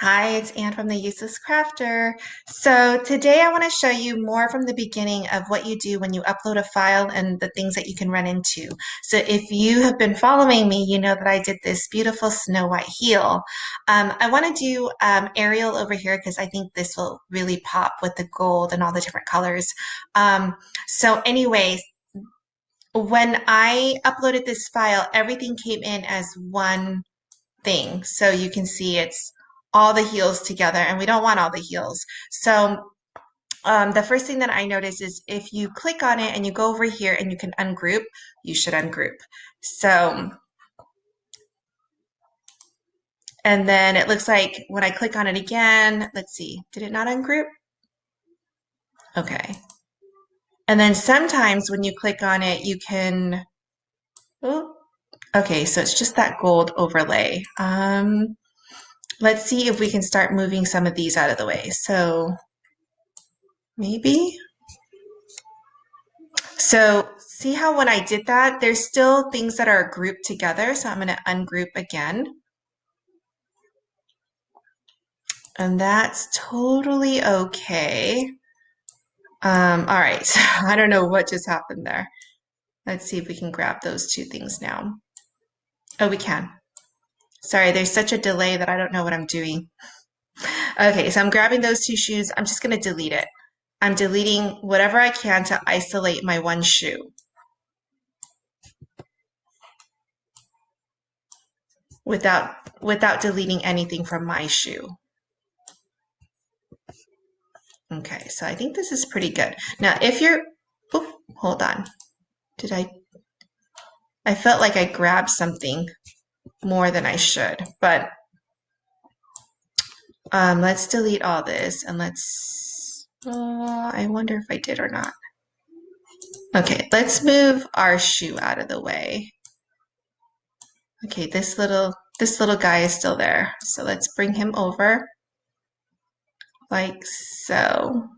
Hi, it's Anne from the Useless Crafter. So today I want to show you more from the beginning of what you do when you upload a file and the things that you can run into. So if you have been following me, you know that I did this beautiful Snow White heel. I want to do Ariel over here because I think this will really pop with the gold and all the different colors. So anyways, when I uploaded this file, everything came in as one thing. So you can see it's all the heels together, and we don't want all the heels. So the first thing that I noticed is if you click on it and you go over here and you can ungroup, you should ungroup. So, and then it looks like when I click on it again, let's see, did it not ungroup? Okay. And then sometimes when you click on it, you can, oh, okay, so it's just that gold overlay. Let's see if we can start moving some of these out of the way. So maybe. So see how when I did that, there's still things that are grouped together. So I'm going to ungroup again. And that's totally okay. All right. So I don't know what just happened there. Let's see if we can grab those two things now. Oh, we can. Sorry, there's such a delay that I don't know what I'm doing. Okay, so I'm grabbing those two shoes. I'm just going to delete it. I'm deleting whatever I can to isolate my one shoe without deleting anything from my shoe. Okay, so I think this is pretty good. Now, if you're, oh, hold on. Did I felt like I grabbed something more than I should, but let's delete all this and I wonder if I did or not. Okay, let's move our shoe out of the way. Okay, this little guy is still there. So let's bring him over like so.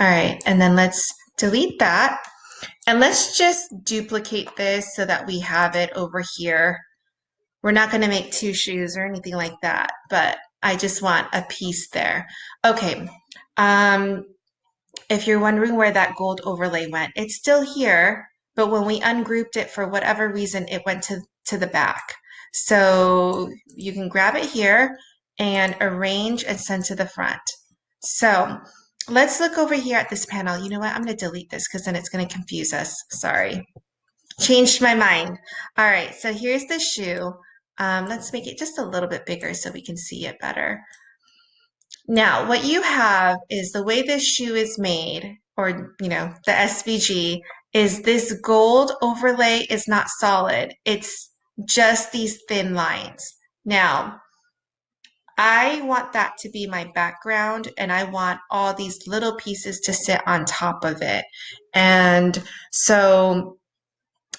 All right, and then let's delete that. And let's just duplicate this so that we have it over here. We're not going to make two shoes or anything like that, but I just want a piece there. Okay. If you're wondering where that gold overlay went, it's still here, but when we ungrouped it for whatever reason, it went to the back. So you can grab it here and arrange and send to the front. So let's look over here at this panel. You know what? I'm going to delete this because then it's going to confuse us. Sorry. Changed my mind. All right, so here's the shoe. Let's make it just a little bit bigger so we can see it better. Now, what you have is the way this shoe is made, or the SVG, is this gold overlay is not solid. It's just these thin lines. Now, I want that to be my background, and I want all these little pieces to sit on top of it. And so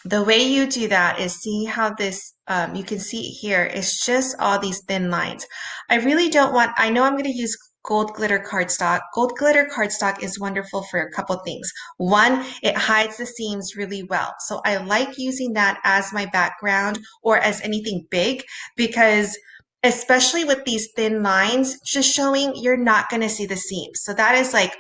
the way you do that is see how this, you can see it here, it's just all these thin lines. I really don't want, I know I'm going to use gold glitter cardstock. Gold glitter cardstock is wonderful for a couple things. One, it hides the seams really well. So I like using that as my background or as anything big because especially with these thin lines, just showing you're not going to see the seams. So that is like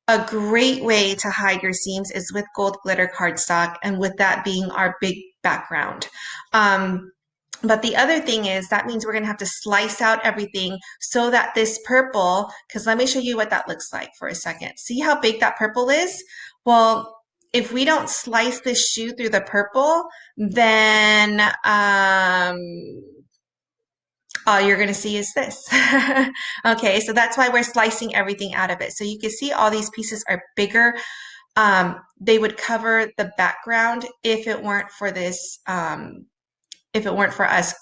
a great way to hide your seams is with gold glitter cardstock and with that being our big background. But the other thing is that means we're going to have to slice out everything so that this purple, because let me show you what that looks like for a second. See how big that purple is? Well, if we don't slice this shoe through the purple, then all you're going to see is this. Okay, so that's why we're slicing everything out of it. So you can see all these pieces are bigger. They would cover the background if it weren't for this, if it weren't for us,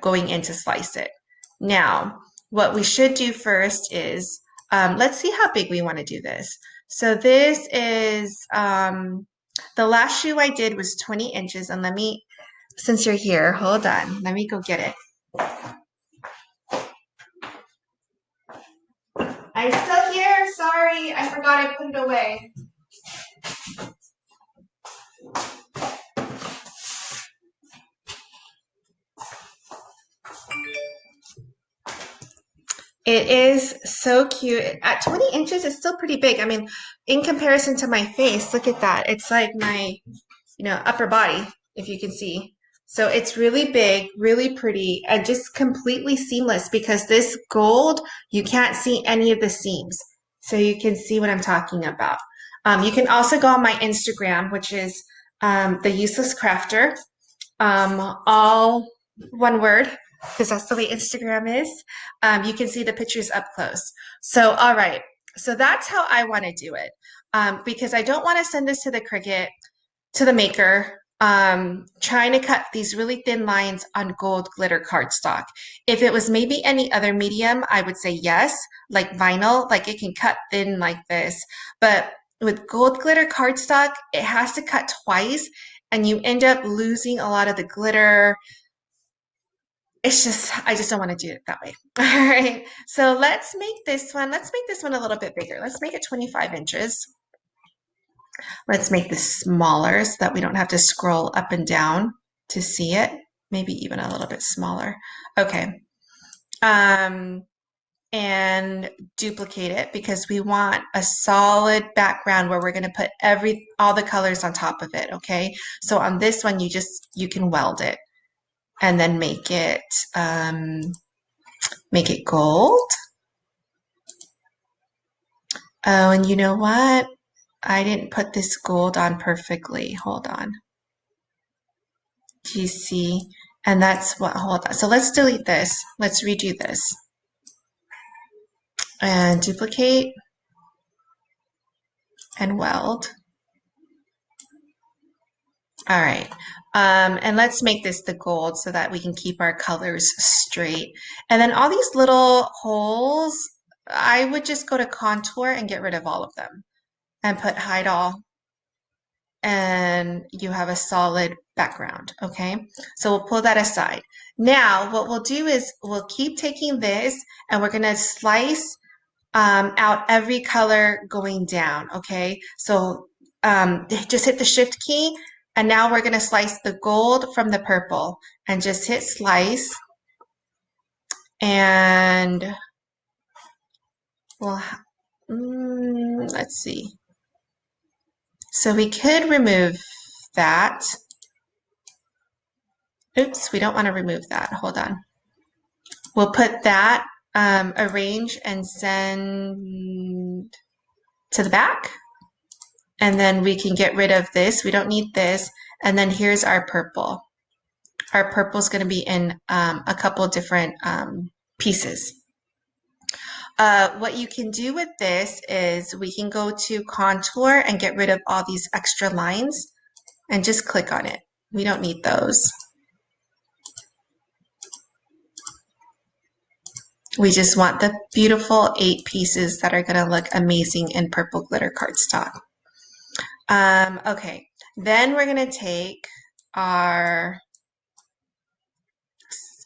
going in to slice it. Now, what we should do first is, let's see how big we want to do this. So this is, the last shoe I did was 20 inches. And since you're here, hold on, let me go get it. I'm still here. Sorry, I forgot I put it away. It is so cute. At 20 inches, it's still pretty big. I mean, in comparison to my face, look at that. It's like my, upper body, if you can see. So it's really big, really pretty, and just completely seamless because this gold, you can't see any of the seams. So you can see what I'm talking about. You can also go on my Instagram, which is The Useless Crafter, all one word, because that's the way Instagram is. You can see the pictures up close. So, all right. So that's how I want to do it. Because I don't want to send this to the Cricut, to the maker, trying to cut these really thin lines on gold glitter cardstock. If it was maybe any other medium, I would say yes, like vinyl, like it can cut thin like this. But with gold glitter cardstock, it has to cut twice and you end up losing a lot of the glitter. It's just, I just don't want to do it that way. All right. So let's make this one, a little bit bigger. Let's make it 25 inches. Let's make this smaller so that we don't have to scroll up and down to see it. Maybe even a little bit smaller. Okay. And duplicate it because we want a solid background where we're going to put all the colors on top of it. Okay. So on this one, you can weld it and then make it gold. Oh, and you know what? I didn't put this gold on perfectly. Hold on. Do you see? And that's what, hold on. So let's delete this. Let's redo this. And duplicate and weld. All right. And let's make this the gold so that we can keep our colors straight. And then all these little holes, I would just go to contour and get rid of all of them and put hide all, and you have a solid background. Okay. So we'll pull that aside. Now what we'll do is we'll keep taking this and we're going to slice out every color going down. Okay. So just hit the shift key and now we're going to slice the gold from the purple and just hit slice and we'll, let's see. So we could remove that. Oops, we don't want to remove that. Hold on. We'll put that, arrange and send to the back. And then we can get rid of this. We don't need this. And then here's our purple. Our purple is going to be in a couple different pieces. What you can do with this is we can go to contour and get rid of all these extra lines and just click on it. We don't need those. We just want the beautiful 8 pieces that are going to look amazing in purple glitter cardstock. Okay, then we're going to take our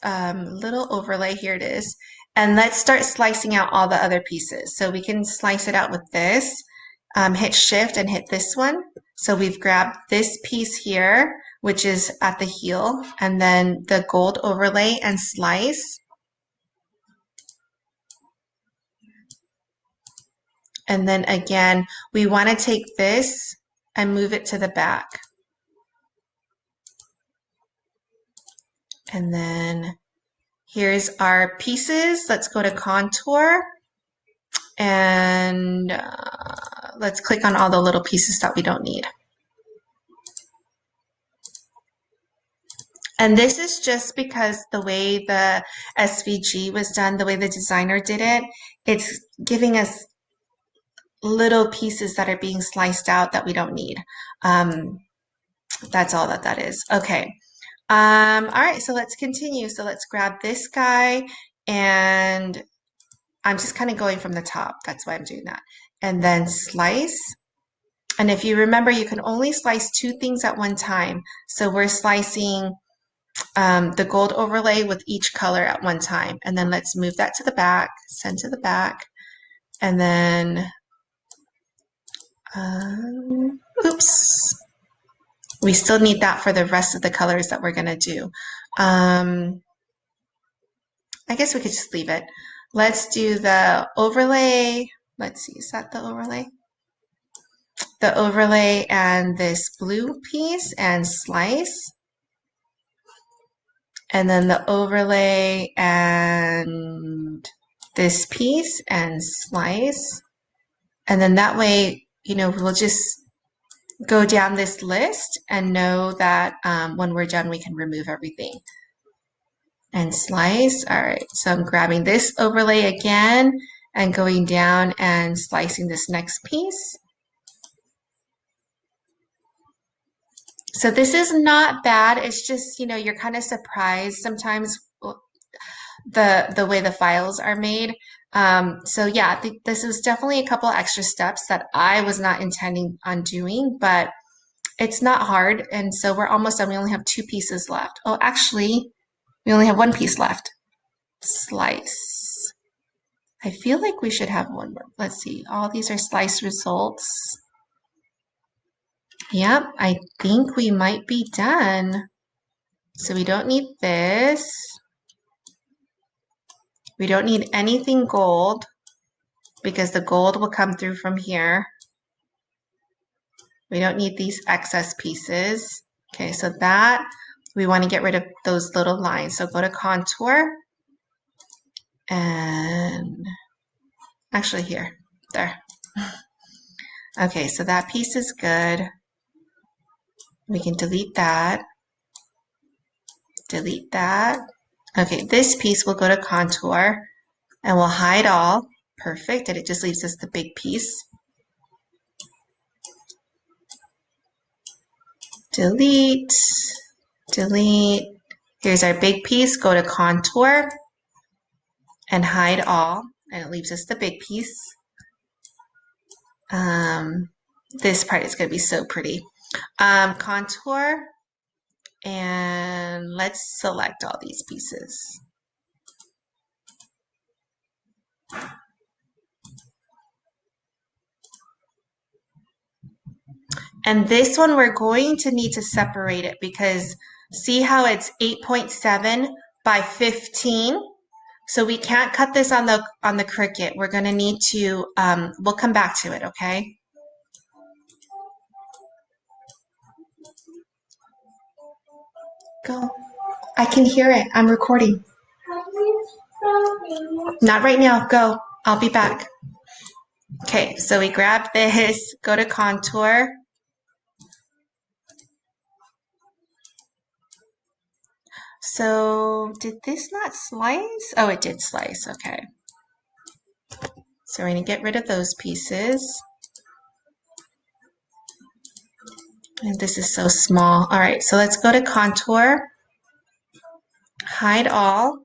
little overlay, here it is, and let's start slicing out all the other pieces. So we can slice it out with this, hit shift and hit this one. So we've grabbed this piece here, which is at the heel, and then the gold overlay and slice. And then again, we want to take this and move it to the back. And then here's our pieces. Let's go to contour and let's click on all the little pieces that we don't need. And this is just because the way the SVG was done, the way the designer did it, it's giving us little pieces that are being sliced out that we don't need. That's all that is. Okay. All right, so let's continue. So let's grab this guy, and I'm just kind of going from the top. That's why I'm doing that. And then slice. And if you remember, you can only slice 2 things at one time. So we're slicing the gold overlay with each color at one time. And then let's move that to the back, send to the back. And then, oops. We still need that for the rest of the colors that we're going to do. I guess we could just leave it. let's do the overlay. Let's see, is that the overlay? The overlay and this blue piece and slice. And then the overlay and this piece and slice. And then that way, we'll just go down this list and know that when we're done, we can remove everything. And slice. All right, so I'm grabbing this overlay again and going down and slicing this next piece. So this is not bad. It's just, you're kind of surprised sometimes the way the files are made. So yeah, this is definitely a couple extra steps that I was not intending on doing, but it's not hard. And so we're almost done. We only have 2 pieces left. Oh, actually, we only have 1 piece left. Slice. I feel like we should have one more. Let's see. All these are slice results. Yep, I think we might be done. So we don't need this. We don't need anything gold because the gold will come through from here. We don't need these excess pieces. Okay, so that we want to get rid of those little lines. So go to contour and actually here, there. Okay, so that piece is good. We can delete that. Delete that. Okay, this piece will go to contour and we'll hide all. Perfect, and it just leaves us the big piece. Delete, delete. Here's our big piece. Go to contour and hide all, and it leaves us the big piece. This part is going to be so pretty. Contour, and let's select all these pieces. And this one, we're going to need to separate it because see how it's 8.7 by 15? So we can't cut this on the Cricut. We're going to need to, we'll come back to it, okay? Go. I can hear it. I'm recording. Not right now. Go. I'll be back. Okay, so we grab this, go to contour. So did this not slice? Oh, it did slice. Okay. So we're going to get rid of those pieces. And this is so small. All right, so let's go to contour, hide all.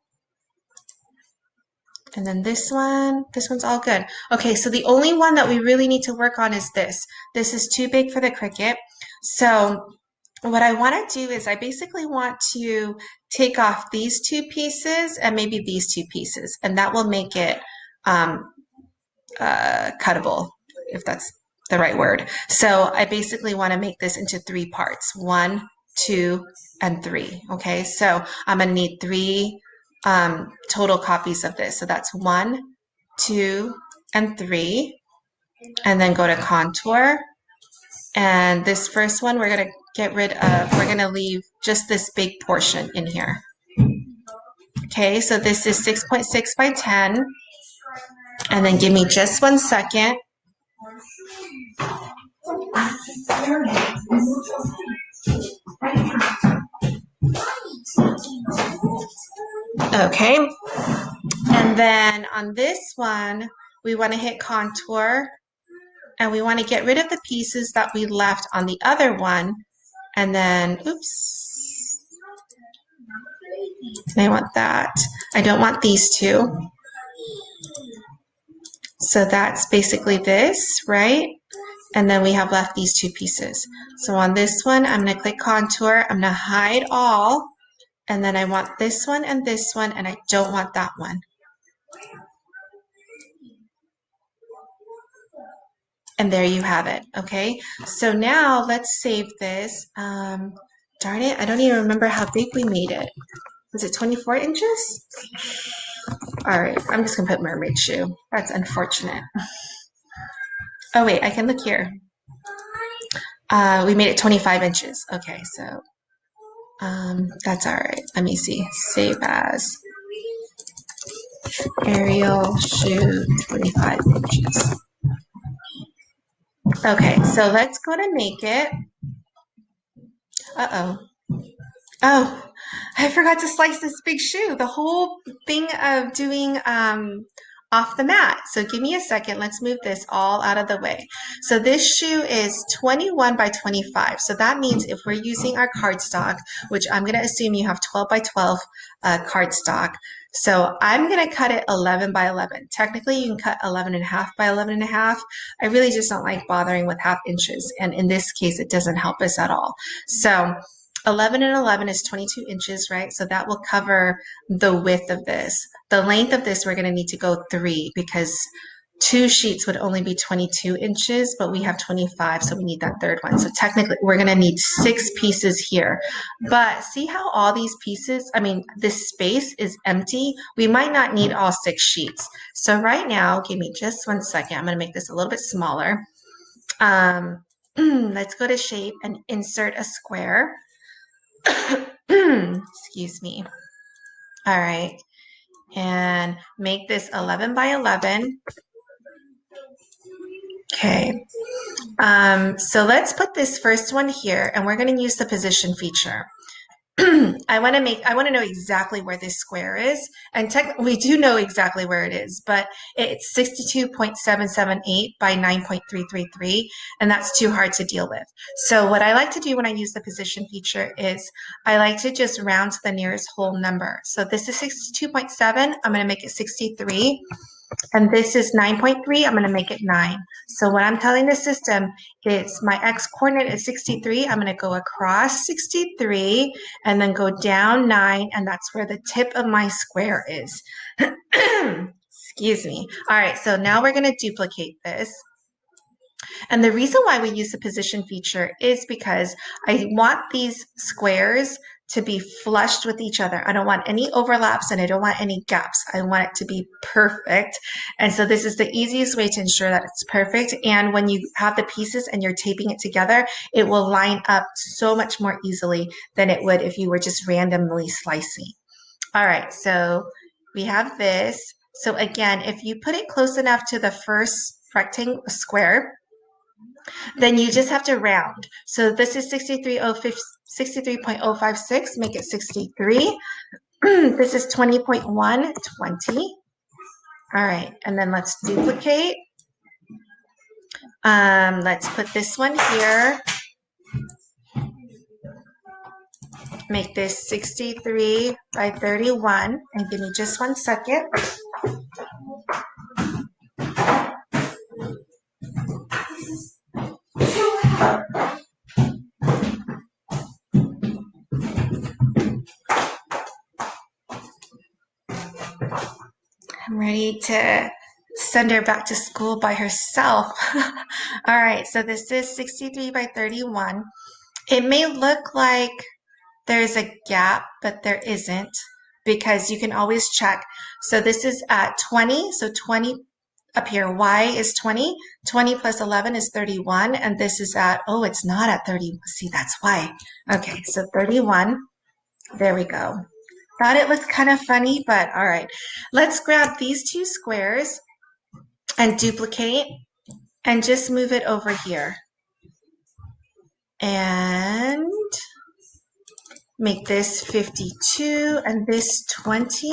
And then this one's all good. Okay, so the only one that we really need to work on is this. This is too big for the Cricut. So what I want to do is I basically want to take off these 2 pieces and maybe these 2 pieces, and that will make it cuttable, if that's the right word. So I basically want to make this into 3 parts, 1, 2, and 3. Okay, so I'm going to need 3 total copies of this. So that's 1, 2, and 3. And then go to contour. And this first one, we're going to get rid of, we're going to leave just this big portion in here. Okay, so this is 6.6 by 10. And then give me just 1 second. Okay, and then on this one, we want to hit contour and we want to get rid of the pieces that we left on the other one. And then, oops, I want that. I don't want these 2. So that's basically this, right? And then we have left these 2 pieces. So on this one, I'm going to click contour. I'm going to hide all. And then I want this one, and I don't want that one. And there you have it. Okay, so now let's save this. Darn it, I don't even remember how big we made it. Was it 24 inches? All right, I'm just gonna put mermaid shoe. That's unfortunate. Oh wait, I can look here. We made it 25 inches. Okay, so that's all right. Let me see. Save as Ariel shoe 25 inches. Okay, so let's go to make it. Uh-oh. Oh, I forgot to slice this big shoe. The whole thing of doing off the mat. So give me a second. Let's move this all out of the way. So this shoe is 21 by 25. So that means if we're using our cardstock, which I'm going to assume you have 12 by 12 cardstock. So I'm going to cut it 11 by 11. Technically, you can cut 11 and a half by 11 and a half. I really just don't like bothering with half inches. And in this case, it doesn't help us at all. So 11 and 11 is 22 inches, right? So that will cover the width of this. The length of this, we're going to need to go 3 because 2 sheets would only be 22 inches, but we have 25, so we need that third one. So technically, we're going to need 6 pieces here. But see how all these pieces, this space is empty? We might not need all 6 sheets. So right now, give me just 1 second. I'm going to make this a little bit smaller. Let's go to shape and insert a square. Excuse me. All right. And make this 11 by 11. Okay. So let's put this first one here, and we're going to use the position feature. I want to know exactly where this square is. And we do know exactly where it is, but it's 62.778 by 9.333, and that's too hard to deal with. So what I like to do when I use the position feature is I like to just round to the nearest whole number. So this is 62.7, I'm going to make it 63. And this is 9.3, I'm going to make it 9. So what I'm telling the system is my x coordinate is 63. I'm going to go across 63 and then go down 9, and that's where the tip of my square is. Excuse me. All right, so now we're going to duplicate this. And the reason why we use the position feature is because I want these squares to be flushed with each other. I don't want any overlaps and I don't want any gaps. I want it to be perfect. And so this is the easiest way to ensure that it's perfect. And when you have the pieces and you're taping it together, it will line up so much more easily than it would if you were just randomly slicing. All right, so we have this. So again, if you put it close enough to the first rectangle square, then you just have to round. So this is 63.056, make it 63. This is 20.1, 20. All right, and then let's duplicate. Let's put this one here. Make this 63 by 31, and give me just 1 second. I'm ready to send her back to school by herself. All right, so this is 63 by 31. It may look like there's a gap, but there isn't because you can always check. So this is at 20, so 20 up here, y is 20, 20 plus 11 is 31, and this is at, oh, it's not at 30. See, that's why. Okay, so 31, there we go. Thought it looked kind of funny, but all right. Let's grab these 2 squares and duplicate and just move it over here. And make this 52 and this 20.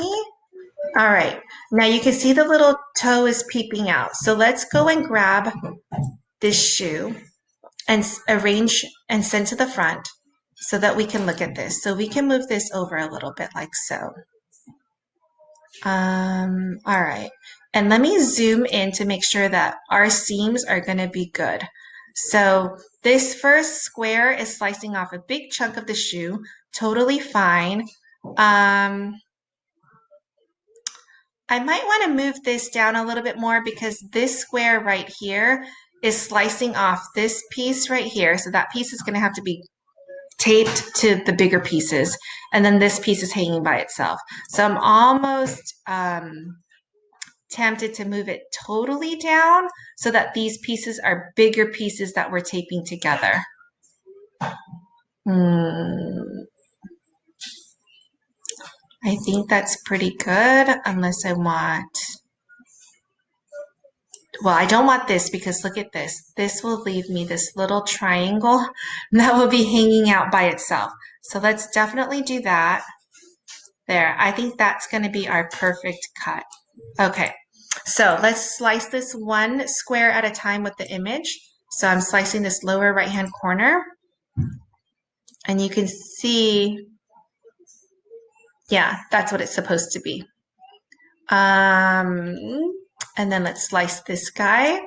All right, now you can see the little toe is peeping out. So let's go and grab this shoe and arrange and send to the front so that we can look at this. So we can move this over a little bit like so. All right, and let me zoom in to make sure that our seams are going to be good. So this first square is slicing off a big chunk of the shoe, totally fine. I might want to move this down a little bit more because this square right here is slicing off this piece right here. So that piece is going to have to be taped to the bigger pieces, and then this piece is hanging by itself. So I'm almost tempted to move it totally down so that these pieces are bigger pieces that we're taping together. I think that's pretty good, unless I want, well, I don't want this because look at this. This will leave me this little triangle that will be hanging out by itself. So let's definitely do that. There, I think that's going to be our perfect cut. Okay, so let's slice this one square at a time with the image. So I'm slicing this lower right-hand corner. And you can see, yeah, that's what it's supposed to be. And then let's slice this guy.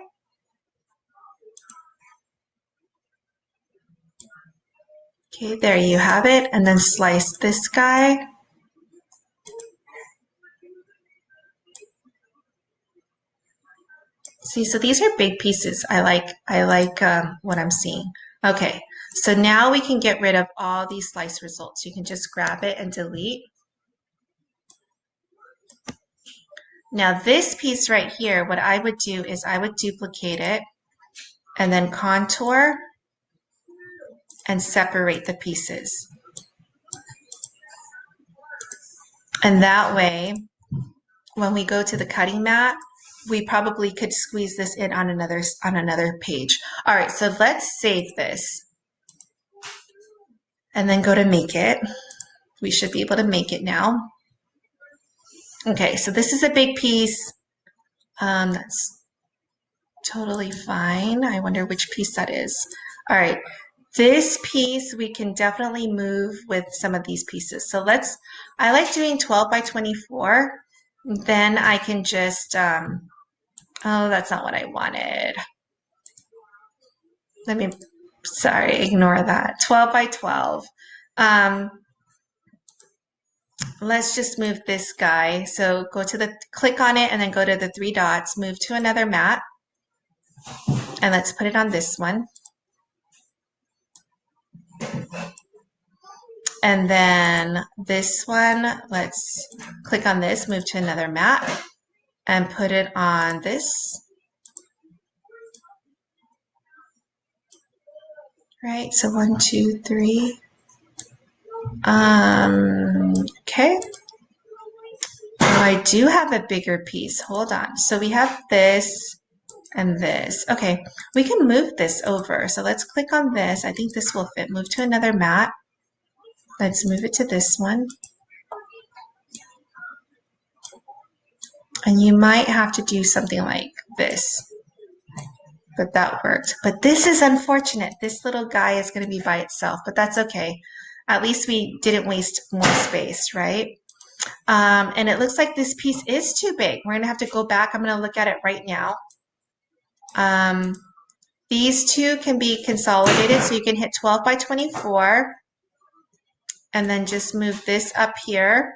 Okay, there you have it. And then slice this guy. See, so these are big pieces. I like what I'm seeing. Okay, so now we can get rid of all these slice results. You can just grab it and delete. Now this piece right here, what I would do is I would duplicate it and then contour and separate the pieces. And that way, when we go to the cutting mat, we probably could squeeze this in on another page. All right, so let's save this and then go to make it. We should be able to make it now. Okay, so this is a big piece. That's totally fine. I wonder which piece that is. All right, this piece we can definitely move with some of these pieces. So I like doing 12 by 24. Then I can just, oh, that's not what I wanted. Sorry, ignore that. 12 by 12. Let's just move this guy. So click on it and then go to the three dots, move to another mat. And let's put it on this one. And then this one, let's click on this, move to another mat and put it on this. Right, so 1, 2, 3. Okay. Oh, I do have a bigger piece. Hold on. So we have this and this. Okay, we can move this over. So let's click on this. I think this will fit. Move to another mat. Let's move it to this one. And you might have to do something like this. But that worked. But this is unfortunate. This little guy is going to be by itself, but that's okay. At least we didn't waste more space, right? And it looks like this piece is too big. We're going to have to go back. I'm going to look at it right now. These two can be consolidated, so you can hit 12 by 24 and then just move this up here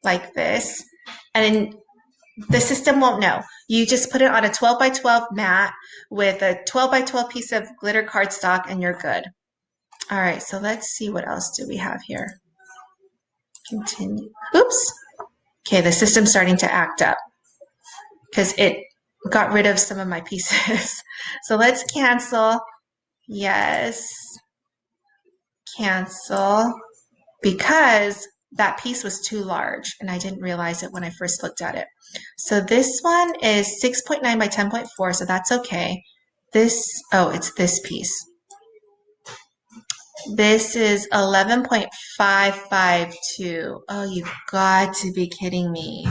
like this. And the system won't know. You just put it on a 12 by 12 mat with a 12 by 12 piece of glitter cardstock and you're good. All right, so let's see what else do we have here. Continue. Oops. Okay, the system's starting to act up because it got rid of some of my pieces. So let's cancel. Yes. Cancel. Because that piece was too large and I didn't realize it when I first looked at it. So this one is 6.9 by 10.4, so that's okay. It's this piece. This is 11.552. Oh, you've got to be kidding me.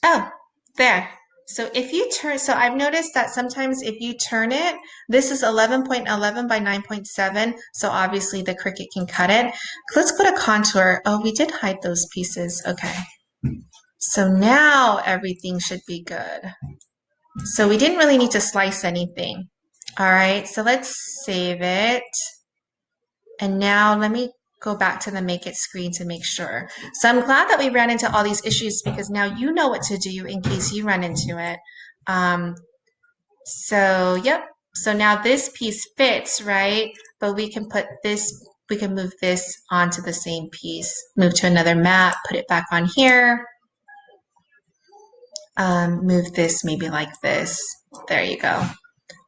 Oh, there. So if you turn, so I've noticed that sometimes if you turn it, this is 11.11 by 9.7. So obviously the Cricut can cut it. Let's go to contour. Oh, we did hide those pieces. Okay. So now everything should be good. So we didn't really need to slice anything. All right, so let's save it. And now let me go back to the make it screen to make sure. So I'm glad that we ran into all these issues because now you know what to do in case you run into it. Um, so yep. So now this piece fits, right? But we can put this, we can move this onto the same piece, move to another mat, put it back on here. Move this maybe like this. There you go.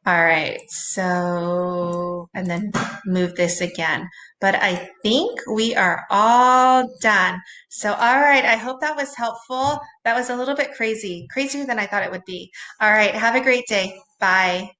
All right, so, and then move this again. But I think we are all done. So, all right, I hope that was helpful. That was a little bit crazy, crazier than I thought it would be. All right, have a great day. Bye.